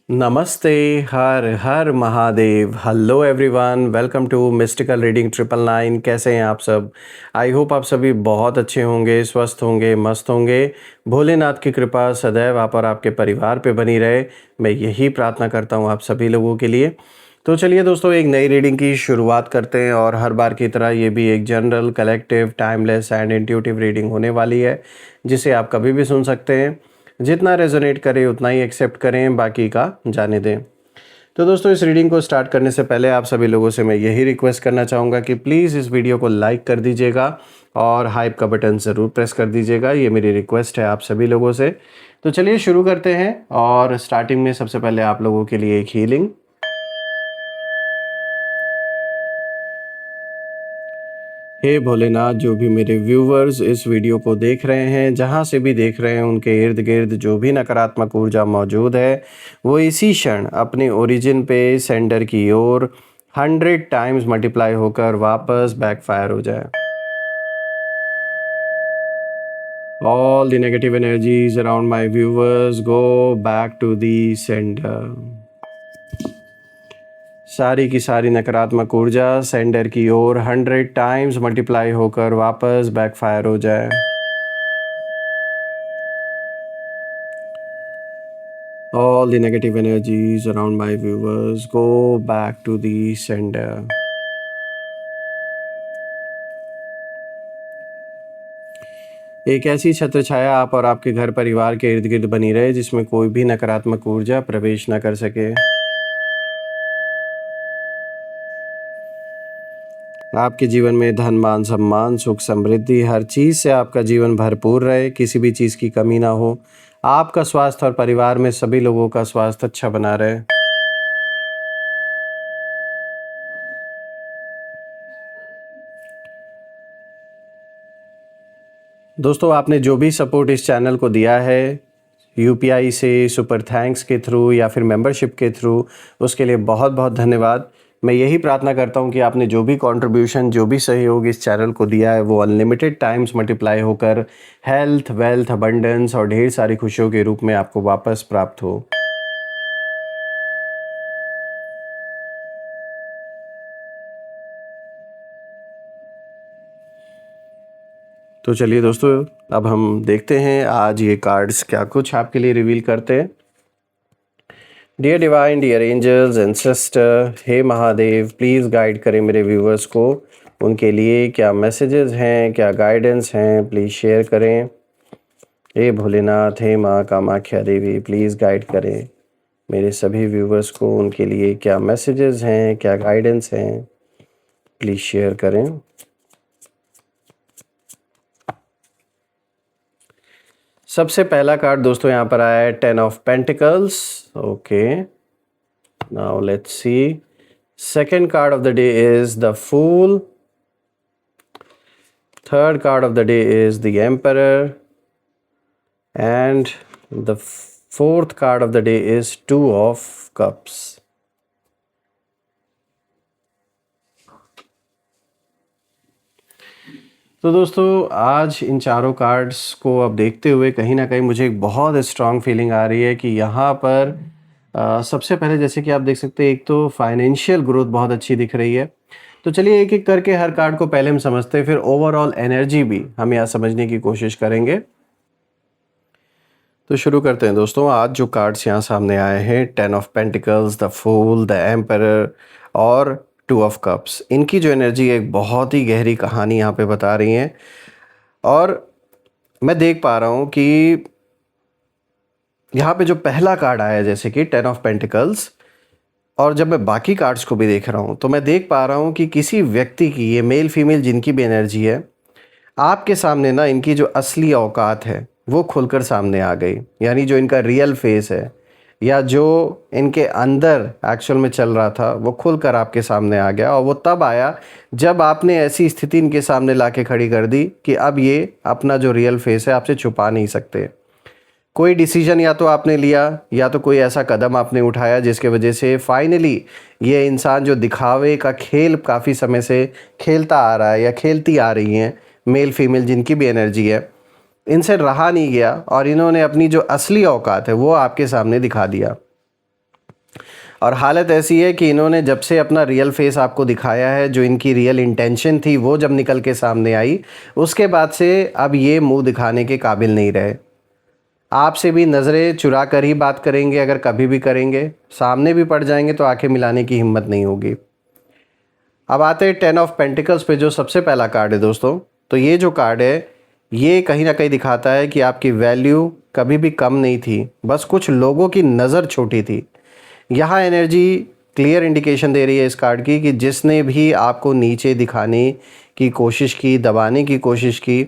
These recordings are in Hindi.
नमस्ते, Har Har Mahadev. Hello everyone, welcome to mystical reading 999। कैसे हैं आप सब? आई होप आप सभी बहुत अच्छे होंगे, स्वस्थ होंगे, मस्त होंगे। भोलेनाथ की कृपा सदैव आप और आपके परिवार पे बनी रहे, मैं यही प्रार्थना करता हूँ आप सभी लोगों के लिए। तो चलिए दोस्तों, एक नई रीडिंग की शुरुआत करते हैं और हर बार की तरह ये भी एक general, collective, timeless and intuitive reading होने वाली है, जिसे आप कभी भी सुन सकते हैं। जितना रेजोनेट करे उतना ही एक्सेप्ट करें, बाकी का जाने दें। तो दोस्तों, इस रीडिंग को स्टार्ट करने से पहले आप सभी लोगों से मैं यही रिक्वेस्ट करना चाहूँगा कि प्लीज़ इस वीडियो को लाइक कर दीजिएगा और हाइप का बटन ज़रूर प्रेस कर दीजिएगा। ये मेरी रिक्वेस्ट है आप सभी लोगों से। तो चलिए शुरू करते हैं और स्टार्टिंग में सबसे पहले आप लोगों के लिए एक हीलिंग। हे भोलेनाथ, जो भी मेरे व्यूवर्स इस वीडियो को देख रहे हैं, जहाँ से भी देख रहे हैं, उनके इर्द गिर्द जो भी नकारात्मक ऊर्जा मौजूद है, वो इसी क्षण अपने ओरिजिन पे सेंडर की ओर 100 टाइम्स मल्टीप्लाई होकर वापस बैकफायर हो जाए। All the negative energies around my viewers go back to the sender. सारी की सारी नकारात्मक ऊर्जा सेंडर की ओर 100 टाइम्स मल्टीप्लाई होकर वापस बैकफायर हो जाए। All the negative energies around my viewers go back to the sender. एक ऐसी छत्र छाया आप और आपके घर परिवार के इर्द गिर्द बनी रहे, जिसमें कोई भी नकारात्मक ऊर्जा प्रवेश न कर सके। आपके जीवन में धन, मान, सम्मान, सुख, समृद्धि, हर चीज से आपका जीवन भरपूर रहे, किसी भी चीज की कमी ना हो। आपका स्वास्थ्य और परिवार में सभी लोगों का स्वास्थ्य अच्छा बना रहे। दोस्तों, आपने जो भी सपोर्ट इस चैनल को दिया है, यूपीआई से, सुपर थैंक्स के थ्रू या फिर मेंबरशिप के थ्रू, उसके लिए बहुत बहुत धन्यवाद। मैं यही प्रार्थना करता हूं कि आपने जो भी कंट्रीब्यूशन, जो भी सहयोग इस चैनल को दिया है, वो अनलिमिटेड टाइम्स मल्टीप्लाई होकर हेल्थ, वेल्थ, अबंडेंस और ढेर सारी खुशियों के रूप में आपको वापस प्राप्त हो। तो चलिए दोस्तों, अब हम देखते हैं आज ये कार्ड्स क्या कुछ आपके लिए रिवील करते हैं। Dear divine, dear angels and sister, हे महादेव, प्लीज़ गाइड करें मेरे व्यूवर्स को। उनके लिए क्या मैसेजेस हैं, क्या गाइडेंस हैं, प्लीज़ शेयर करें। हे भोलेनाथ, हे माँ कामाख्या देवी, प्लीज़ गाइड करें मेरे सभी व्यूवर्स को। उनके लिए क्या मैसेजेस हैं, क्या गाइडेंस हैं, प्लीज़ शेयर करें। सबसे पहला कार्ड दोस्तों यहाँ पर आया है 10 of pentacles. Okay, now let's see. Second card of the day is the fool. Third card of the day is the Emperor, and the fourth card of the day is Two of Cups. तो दोस्तों, आज इन चारों कार्ड्स को अब देखते हुए कहीं ना कहीं मुझे एक बहुत स्ट्रांग फीलिंग आ रही है कि यहाँ पर सबसे पहले जैसे कि आप देख सकते हैं, एक तो फाइनेंशियल ग्रोथ बहुत अच्छी दिख रही है। तो चलिए एक एक करके हर कार्ड को पहले हम समझते हैं, फिर ओवरऑल एनर्जी भी हम यहाँ समझने की कोशिश करेंगे। तो शुरू करते हैं दोस्तों। आज जो कार्ड्स यहाँ सामने आए हैं, 10 of pentacles, the fool, the emperor और 2 ऑफ कप्स, इनकी जो एनर्जी है एक बहुत ही गहरी कहानी यहाँ पे बता रही हैं। और मैं देख पा रहा हूँ कि यहाँ पे जो पहला कार्ड आया, जैसे कि 10 ऑफ पेंटिकल्स, और जब मैं बाकी कार्ड्स को भी देख रहा हूँ तो मैं देख पा रहा हूँ कि किसी व्यक्ति की, ये मेल फीमेल जिनकी भी एनर्जी है, आपके सामने ना इनकी जो असली औकात है वो खुलकर सामने आ गई। यानी जो इनका रियल फेस है या जो इनके अंदर एक्चुअल में चल रहा था, वो खुलकर आपके सामने आ गया। और वो तब आया जब आपने ऐसी स्थिति इनके सामने लाके खड़ी कर दी कि अब ये अपना जो रियल फेस है आपसे छुपा नहीं सकते। कोई डिसीजन या तो आपने लिया या तो कोई ऐसा कदम आपने उठाया जिसके वजह से फाइनली ये इंसान जो दिखावे का खेल काफ़ी समय से खेलता आ रहा है या खेलती आ रही हैं, मेल फीमेल जिनकी भी एनर्जी है, इनसे रहा नहीं गया और इन्होंने अपनी जो असली औकात है वो आपके सामने दिखा दिया। और हालत ऐसी है कि इन्होंने जब से अपना रियल फेस आपको दिखाया है, जो इनकी रियल इंटेंशन थी वो जब निकल के सामने आई, उसके बाद से अब ये मुंह दिखाने के काबिल नहीं रहे। आपसे भी नज़रें चुरा कर ही बात करेंगे, अगर कभी भी करेंगे, सामने भी पड़ जाएंगे तो आंखें मिलाने की हिम्मत नहीं होगी। अब आते हैं 10 ऑफ पेंटिकल्स पे, जो सबसे पहला कार्ड है दोस्तों। तो ये जो कार्ड है, ये कहीं ना कहीं दिखाता है कि आपकी वैल्यू कभी भी कम नहीं थी, बस कुछ लोगों की नज़र छोटी थी। यहाँ एनर्जी क्लियर इंडिकेशन दे रही है इस कार्ड की कि जिसने भी आपको नीचे दिखाने की कोशिश की, दबाने की कोशिश की,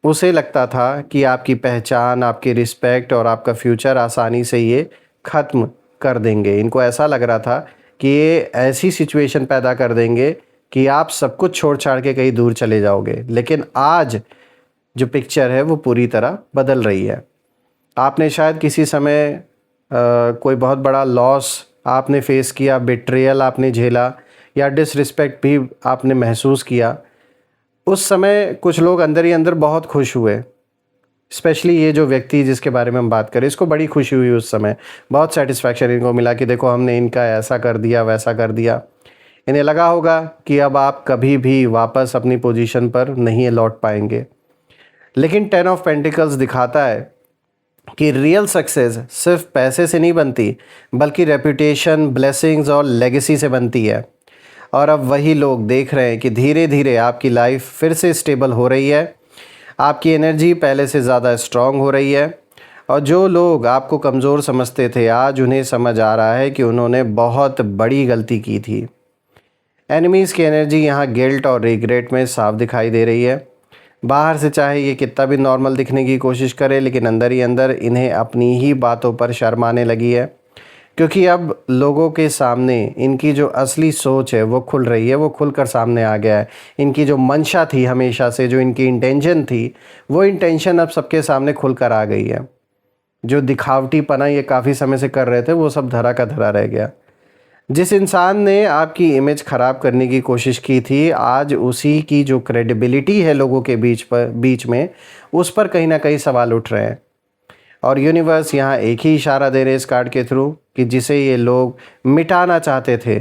उसे लगता था कि आपकी पहचान, आपकी रिस्पेक्ट और आपका फ्यूचर आसानी से ये ख़त्म कर देंगे। इनको ऐसा लग रहा था कि ये ऐसी सिचुएशन पैदा कर देंगे कि आप सब कुछ छोड़ छाड़ के कहीं दूर चले जाओगे। लेकिन आज जो पिक्चर है वो पूरी तरह बदल रही है। आपने शायद किसी समय कोई बहुत बड़ा लॉस आपने फेस किया, बिट्रेयल आपने झेला या डिसरिस्पेक्ट भी आपने महसूस किया। उस समय कुछ लोग अंदर ही अंदर बहुत खुश हुए। स्पेशली ये जो व्यक्ति जिसके बारे में हम बात करें, इसको बड़ी खुशी हुई उस समय, बहुत सेटिस्फैक्शन इनको मिला कि देखो हमने इनका ऐसा कर दिया, वैसा कर दिया। इन्हें लगा होगा कि अब आप कभी भी वापस अपनी पोजीशन पर नहीं लौट पाएंगे। लेकिन 10 ऑफ पेंटिकल्स दिखाता है कि रियल सक्सेस सिर्फ पैसे से नहीं बनती, बल्कि रेपुटेशन, ब्लेसिंग्स और लेगेसी से बनती है। और अब वही लोग देख रहे हैं कि धीरे धीरे आपकी लाइफ फिर से स्टेबल हो रही है, आपकी एनर्जी पहले से ज़्यादा स्ट्रॉन्ग हो रही है। और जो लोग आपको कमज़ोर समझते थे, आज उन्हें समझ आ रहा है कि उन्होंने बहुत बड़ी गलती की थी। एनिमीज़ की एनर्जी यहाँ गिल्ट और रिग्रेट में साफ दिखाई दे रही है। बाहर से चाहे ये कितना भी नॉर्मल दिखने की कोशिश करे, लेकिन अंदर ही अंदर इन्हें अपनी ही बातों पर शर्म आने लगी है, क्योंकि अब लोगों के सामने इनकी जो असली सोच है वो खुल रही है, वो खुलकर सामने आ गया है। इनकी जो मंशा थी हमेशा से, जो इनकी इंटेंशन थी, वो इंटेंशन अब सबके सामने खुलकर आ गई है। जो दिखावटीपना ये काफ़ी समय से कर रहे थे, वो सब धरा का धरा रह गया। जिस इंसान ने आपकी इमेज ख़राब करने की कोशिश की थी, आज उसी की जो क्रेडिबिलिटी है लोगों के बीच में, उस पर कहीं ना कहीं सवाल उठ रहे हैं। और यूनिवर्स यहाँ एक ही इशारा दे रहे हैं इस कार्ड के थ्रू कि जिसे ये लोग मिटाना चाहते थे,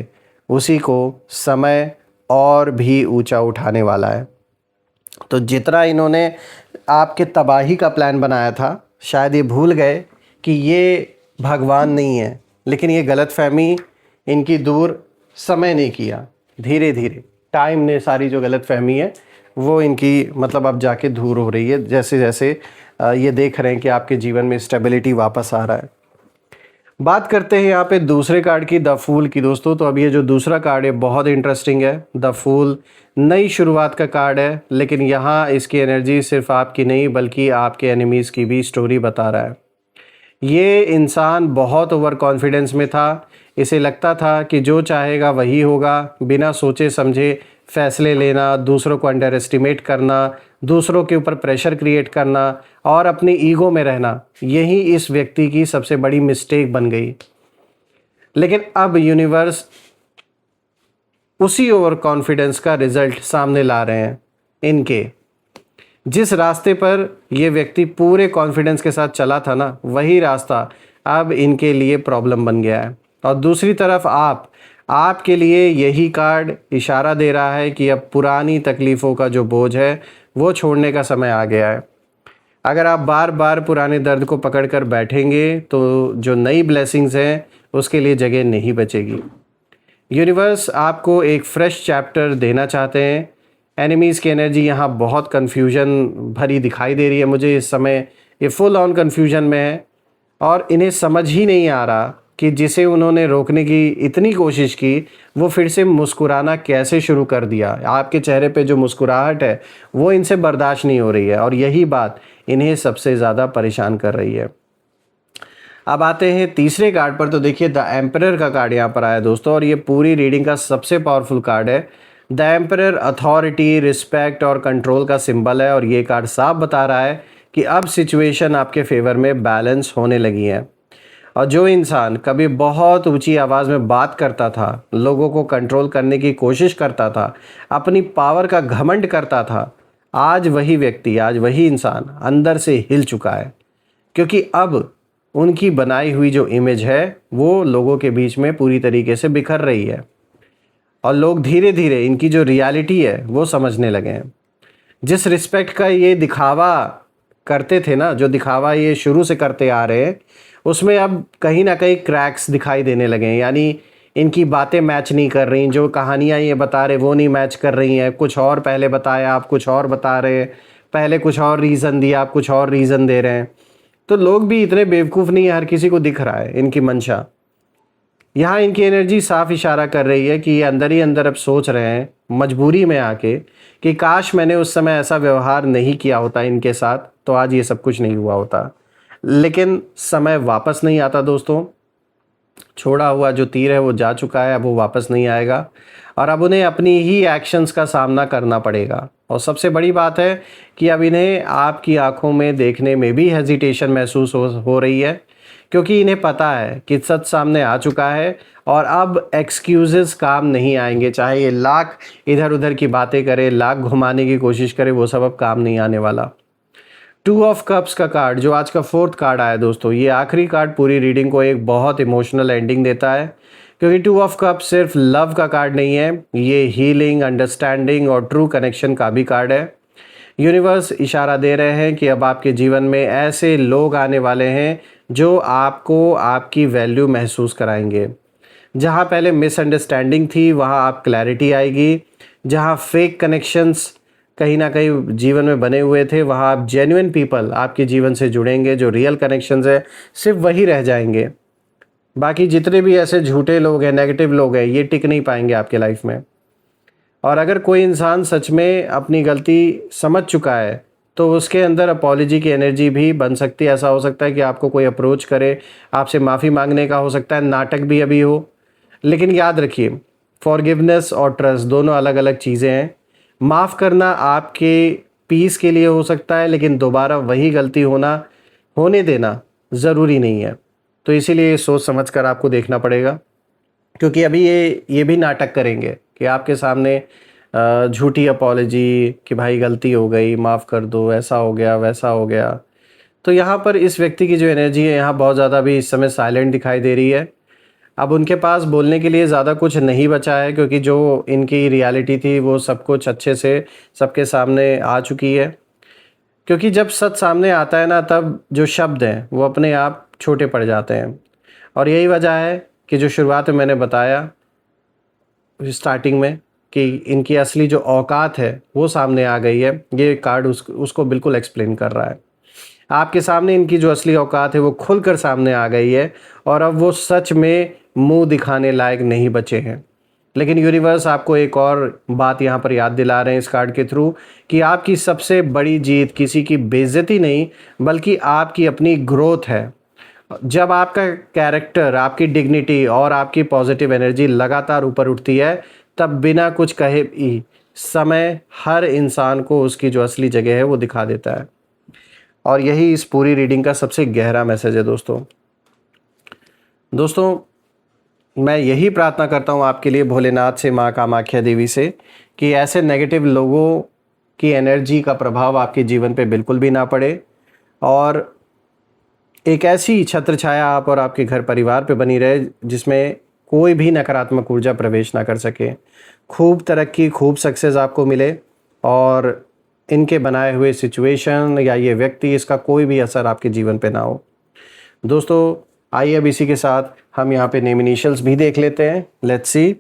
उसी को समय और भी ऊंचा उठाने वाला है। तो जितना इन्होंने आपके तबाही का प्लान बनाया था, शायद ये भूल गए कि ये भगवान नहीं है। लेकिन ये गलतफहमी इनकी दूर समय ने किया। धीरे धीरे टाइम ने सारी जो गलतफहमी है वो इनकी मतलब अब जाके दूर हो रही है, जैसे जैसे ये देख रहे हैं कि आपके जीवन में स्टेबिलिटी वापस आ रहा है। बात करते हैं यहाँ पे दूसरे कार्ड की, द फूल की दोस्तों। तो अब ये जो दूसरा कार्ड है बहुत इंटरेस्टिंग है। द फूल नई शुरुआत का कार्ड है, लेकिन यहाँ इसकी एनर्जी सिर्फ आपकी नहीं बल्कि आपके एनिमीज़ की भी स्टोरी बता रहा है। ये इंसान बहुत ओवर कॉन्फिडेंस में था। इसे लगता था कि जो चाहेगा वही होगा, बिना सोचे समझे फैसले लेना, दूसरों को अंडर एस्टिमेट करना, दूसरों के ऊपर प्रेशर क्रिएट करना और अपनी ईगो में रहना, यही इस व्यक्ति की सबसे बड़ी मिस्टेक बन गई। लेकिन अब यूनिवर्स उसी ओवर कॉन्फिडेंस का रिजल्ट सामने ला रहे हैं। इनके जिस रास्ते पर ये व्यक्ति पूरे कॉन्फिडेंस के साथ चला था ना, वही रास्ता अब इनके लिए प्रॉब्लम बन गया है। और दूसरी तरफ आपके लिए यही कार्ड इशारा दे रहा है कि अब पुरानी तकलीफ़ों का जो बोझ है वो छोड़ने का समय आ गया है। अगर आप बार बार पुराने दर्द को पकड़ कर बैठेंगे तो जो नई ब्लेसिंग्स हैं उसके लिए जगह नहीं बचेगी। यूनिवर्स आपको एक फ्रेश चैप्टर देना चाहते हैं। एनिमीज़ की एनर्जी यहाँ बहुत कन्फ्यूजन भरी दिखाई दे रही है मुझे इस समय। ये फुल ऑन कन्फ्यूजन में है और इन्हें समझ ही नहीं आ रहा कि जिसे उन्होंने रोकने की इतनी कोशिश की, वो फिर से मुस्कुराना कैसे शुरू कर दिया। आपके चेहरे पे जो मुस्कुराहट है वो इनसे बर्दाश्त नहीं हो रही है और यही बात इन्हें सबसे ज़्यादा परेशान कर रही है। अब आते हैं तीसरे कार्ड पर। तो देखिए द एम्परर का कार्ड यहाँ पर आया दोस्तों, और ये पूरी रीडिंग का सबसे पावरफुल कार्ड है। द एम्परर अथॉरिटी, रिस्पेक्ट और कंट्रोल का सिंबल है और ये कार्ड साफ बता रहा है कि अब सिचुएशन आपके फेवर में बैलेंस होने लगी है। और जो इंसान कभी बहुत ऊंची आवाज़ में बात करता था, लोगों को कंट्रोल करने की कोशिश करता था, अपनी पावर का घमंड करता था, आज वही व्यक्ति, आज वही इंसान अंदर से हिल चुका है, क्योंकि अब उनकी बनाई हुई जो इमेज है वो लोगों के बीच में पूरी तरीके से बिखर रही है और लोग धीरे धीरे इनकी जो रियलिटी है वो समझने लगे हैं। जिस रिस्पेक्ट का ये दिखावा करते थे ना, जो दिखावा ये शुरू से करते आ रहे हैं, उसमें अब कहीं ना कहीं क्रैक्स दिखाई देने लगे हैं। यानी इनकी बातें मैच नहीं कर रही, जो कहानियाँ ये बता रहे वो नहीं मैच कर रही हैं। कुछ और पहले बताया, आप कुछ और बता रहे, पहले कुछ और रीज़न दिया, आप कुछ और रीज़न दे रहे हैं। तो लोग भी इतने बेवकूफ़ नहीं है, हर किसी को दिख रहा है इनकी मंशा। यहाँ इनकी एनर्जी साफ इशारा कर रही है कि ये अंदर ही अंदर अब सोच रहे हैं मजबूरी में आके कि काश मैंने उस समय ऐसा व्यवहार नहीं किया होता इनके साथ, तो आज ये सब कुछ नहीं हुआ होता। लेकिन समय वापस नहीं आता दोस्तों। छोड़ा हुआ जो तीर है वो जा चुका है, अब वो वापस नहीं आएगा और अब उन्हें अपनी ही एक्शंस का सामना करना पड़ेगा। और सबसे बड़ी बात है कि अब इन्हें आपकी आंखों में देखने में भी हेजिटेशन महसूस हो रही है, क्योंकि इन्हें पता है कि सच सामने आ चुका है और अब एक्सक्यूज़ेस काम नहीं आएंगे। चाहे ये लाख इधर उधर की बातें करे, लाख घुमाने की कोशिश करे, वो सब अब काम नहीं आने वाला। 2 ऑफ कप्स का कार्ड जो आज का 4th कार्ड आया दोस्तों, ये आखिरी कार्ड पूरी रीडिंग को एक बहुत इमोशनल एंडिंग देता है, क्योंकि 2 ऑफ कप्स सिर्फ लव का कार्ड नहीं है, ये हीलिंग, अंडरस्टैंडिंग और ट्रू कनेक्शन का भी कार्ड है। यूनिवर्स इशारा दे रहे हैं कि अब आपके जीवन में ऐसे लोग आने वाले हैं जो आपको आपकी वैल्यू महसूस कराएंगे। जहाँ पहले मिसअंडरस्टैंडिंग थी वहाँ आप क्लैरिटी आएगी। जहाँ फेक कनेक्शंस कहीं ना कहीं जीवन में बने हुए थे, वहाँ आप जेन्युइन पीपल आपके जीवन से जुड़ेंगे। जो रियल कनेक्शंस है सिर्फ वही रह जाएंगे। बाकी जितने भी ऐसे झूठे लोग हैं, नेगेटिव लोग हैं, ये टिक नहीं पाएंगे आपके लाइफ में। और अगर कोई इंसान सच में अपनी गलती समझ चुका है तो उसके अंदर अपॉलॉजी की एनर्जी भी बन सकती है। ऐसा हो सकता है कि आपको कोई अप्रोच करे, आपसे माफ़ी मांगने का हो सकता है, नाटक भी अभी हो। लेकिन याद रखिए, फॉरगिवनेस और ट्रस्ट दोनों अलग अलग चीज़ें हैं। माफ़ करना आपके पीस के लिए हो सकता है, लेकिन दोबारा वही गलती होने देना ज़रूरी नहीं है। तो इसीलिए सोच समझ कर आपको देखना पड़ेगा, क्योंकि अभी ये भी नाटक करेंगे कि आपके सामने झूठी अपॉलॉजी कि भाई गलती हो गई, माफ़ कर दो, ऐसा हो गया, वैसा हो गया। तो यहाँ पर इस व्यक्ति की जो एनर्जी है यहाँ बहुत ज़्यादा भी इस समय साइलेंट दिखाई दे रही है। अब उनके पास बोलने के लिए ज़्यादा कुछ नहीं बचा है, क्योंकि जो इनकी रियलिटी थी वो सब कुछ अच्छे से सबके सामने आ चुकी है। क्योंकि जब सच सामने आता है ना, तब जो शब्द हैं वो अपने आप छोटे पड़ जाते हैं। और यही वजह है कि जो शुरुआत में मैंने बताया स्टार्टिंग में कि इनकी असली जो औकात है वो सामने आ गई है। ये कार्ड उसको बिल्कुल एक्सप्लेन कर रहा है। आपके सामने इनकी जो असली औकात है वो खुलकर सामने आ गई है और अब वो सच में मुंह दिखाने लायक नहीं बचे हैं। लेकिन यूनिवर्स आपको एक और बात यहाँ पर याद दिला रहे हैं इस कार्ड के थ्रू कि आपकी सबसे बड़ी जीत किसी की बेइज्जती नहीं, बल्कि आपकी अपनी ग्रोथ है। जब आपका कैरेक्टर, आपकी डिग्निटी और आपकी पॉजिटिव एनर्जी लगातार ऊपर उठती है, तब बिना कुछ कहे भी समय हर इंसान को उसकी जो असली जगह है वो दिखा देता है। और यही इस पूरी रीडिंग का सबसे गहरा मैसेज है दोस्तों। मैं यही प्रार्थना करता हूँ आपके लिए भोलेनाथ से, माँ कामाख्या देवी से, कि ऐसे नेगेटिव लोगों की एनर्जी का प्रभाव आपके जीवन पे बिल्कुल भी ना पड़े और एक ऐसी छत्र छाया आप और आपके घर परिवार पे बनी रहे जिसमें कोई भी नकारात्मक ऊर्जा प्रवेश ना कर सके। खूब तरक्की, खूब सक्सेस आपको मिले और इनके बनाए हुए सिचुएशन या ये व्यक्ति, इसका कोई भी असर आपके जीवन पे ना हो। दोस्तों आइए अब इसी के साथ हम यहाँ पे नेम इनिशियल्स भी देख लेते हैं। Let's see.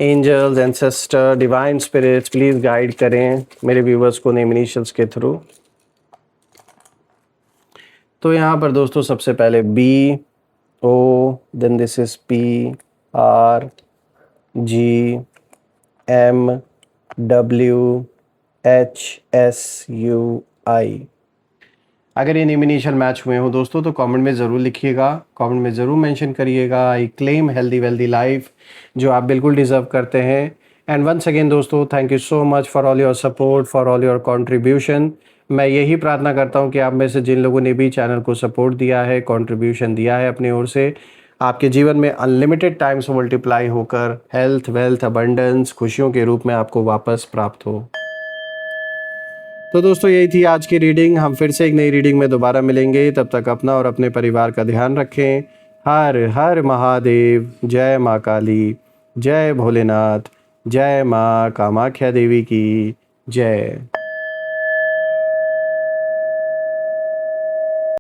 Angels, ancestor, divine spirits, please guide करें मेरे व्यूवर्स को नेम इनिशियल्स के थ्रू। तो यहाँ पर दोस्तों सबसे पहले B O, then this is P R G M W H S U I। अगर ये नेम इनिशियल मैच हुए हो दोस्तों तो कमेंट में ज़रूर लिखिएगा, कमेंट में ज़रूर मेंशन करिएगा I claim healthy wealthy life, जो आप बिल्कुल डिज़र्व करते हैं। एंड वंस अगेन दोस्तों, thank you so much for all your support, for all your contribution. मैं यही प्रार्थना करता हूँ कि आप में से जिन लोगों ने भी चैनल को सपोर्ट दिया है, कंट्रीब्यूशन दिया है अपनी ओर से, आपके जीवन में अनलिमिटेड टाइम्स मल्टीप्लाई होकर हेल्थ, वेल्थ, अबंडेंस, खुशियों के रूप में आपको वापस प्राप्त हो। तो दोस्तों यही थी आज की रीडिंग। हम फिर से एक नई रीडिंग में दोबारा मिलेंगे। तब तक अपना और अपने परिवार का ध्यान रखें। हर हर महादेव। जय माँ काली, जय भोलेनाथ, जय माँ कामाख्या देवी की जय।